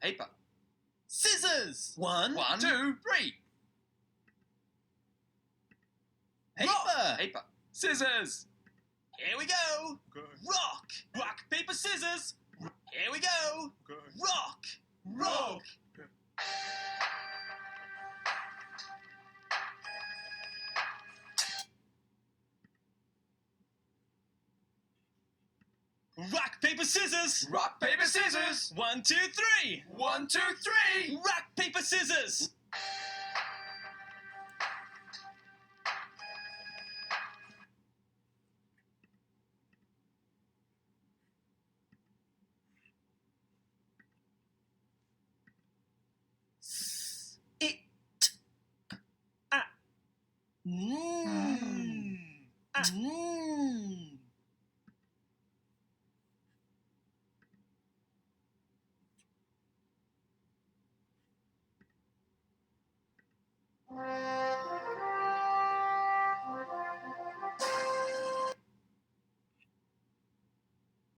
Paper. Scissors. One, One, two, three. paper. Paper. Scissors. Here we go. Rock. Rock, paper, scissors. Here we go. Rock. Rock. Rock, paper, scissors. Rock, paper, scissors. 1, 2, 3. 1, 2, 3. Rock, paper, scissors. It. Ah.